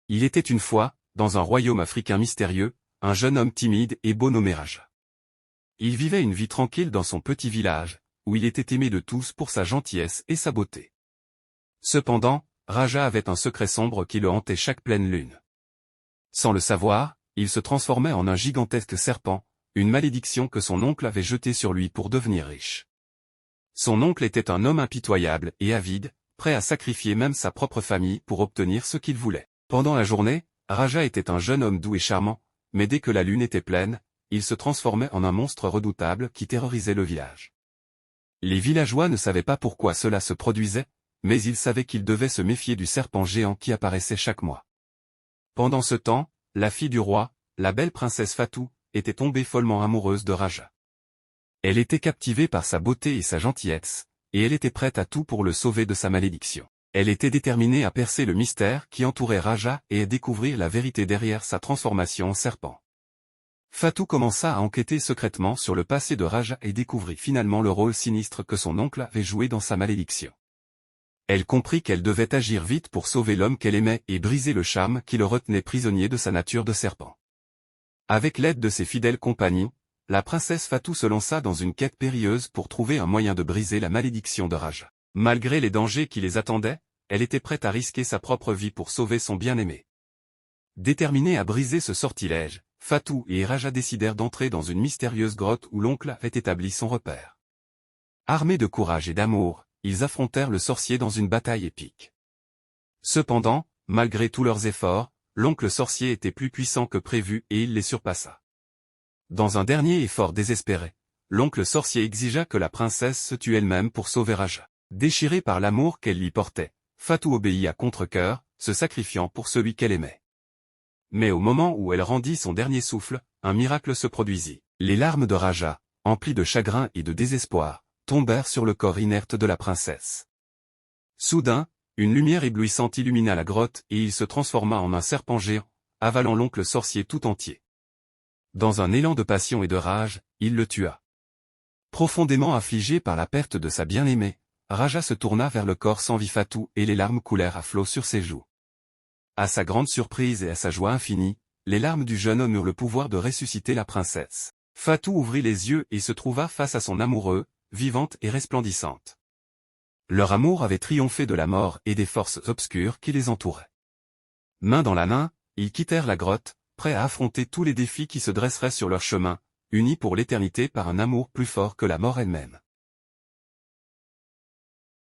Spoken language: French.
Il était une fois, dans un royaume africain mystérieux, un jeune homme timide et beau nommé Raja. Il vivait une vie tranquille dans son petit village, où il était aimé de tous pour sa gentillesse et sa beauté. Cependant, Raja avait un secret sombre qui le hantait chaque pleine lune. Sans le savoir, il se transformait en un gigantesque serpent, une malédiction que son oncle avait jetée sur lui pour devenir riche. Son oncle était un homme impitoyable et avide, prêt à sacrifier même sa propre famille pour obtenir ce qu'il voulait. Pendant la journée, Raja était un jeune homme doux et charmant, mais dès que la lune était pleine, il se transformait en un monstre redoutable qui terrorisait le village. Les villageois ne savaient pas pourquoi cela se produisait, mais ils savaient qu'ils devaient se méfier du serpent géant qui apparaissait chaque mois. Pendant ce temps, la fille du roi, la belle princesse Fatou, était tombée follement amoureuse de Raja. Elle était captivée par sa beauté et sa gentillesse, et elle était prête à tout pour le sauver de sa malédiction. Elle était déterminée à percer le mystère qui entourait Raja et à découvrir la vérité derrière sa transformation en serpent. Fatou commença à enquêter secrètement sur le passé de Raja et découvrit finalement le rôle sinistre que son oncle avait joué dans sa malédiction. Elle comprit qu'elle devait agir vite pour sauver l'homme qu'elle aimait et briser le charme qui le retenait prisonnier de sa nature de serpent. Avec l'aide de ses fidèles compagnons, la princesse Fatou se lança dans une quête périlleuse pour trouver un moyen de briser la malédiction de Raja. Malgré les dangers qui les attendaient, elle était prête à risquer sa propre vie pour sauver son bien-aimé. Déterminée à briser ce sortilège, Fatou et Raja décidèrent d'entrer dans une mystérieuse grotte où l'oncle avait établi son repère. Armés de courage et d'amour, ils affrontèrent le sorcier dans une bataille épique. Cependant, malgré tous leurs efforts, l'oncle sorcier était plus puissant que prévu et il les surpassa. Dans un dernier effort désespéré, l'oncle sorcier exigea que la princesse se tue elle-même pour sauver Raja. Déchirée par l'amour qu'elle lui portait, Fatou obéit à contre-cœur, se sacrifiant pour celui qu'elle aimait. Mais au moment où elle rendit son dernier souffle, un miracle se produisit. Les larmes de Raja, emplies de chagrin et de désespoir, tombèrent sur le corps inerte de la princesse. Soudain, une lumière éblouissante illumina la grotte et il se transforma en un serpent géant, avalant l'oncle sorcier tout entier. Dans un élan de passion et de rage, il le tua. Profondément affligé par la perte de sa bien-aimée, Raja se tourna vers le corps sans vie Fatou et les larmes coulèrent à flots sur ses joues. À sa grande surprise et à sa joie infinie, les larmes du jeune homme eurent le pouvoir de ressusciter la princesse. Fatou ouvrit les yeux et se trouva face à son amoureux, vivante et resplendissante. Leur amour avait triomphé de la mort et des forces obscures qui les entouraient. Main dans la main, ils quittèrent la grotte, prêts à affronter tous les défis qui se dresseraient sur leur chemin, unis pour l'éternité par un amour plus fort que la mort elle-même.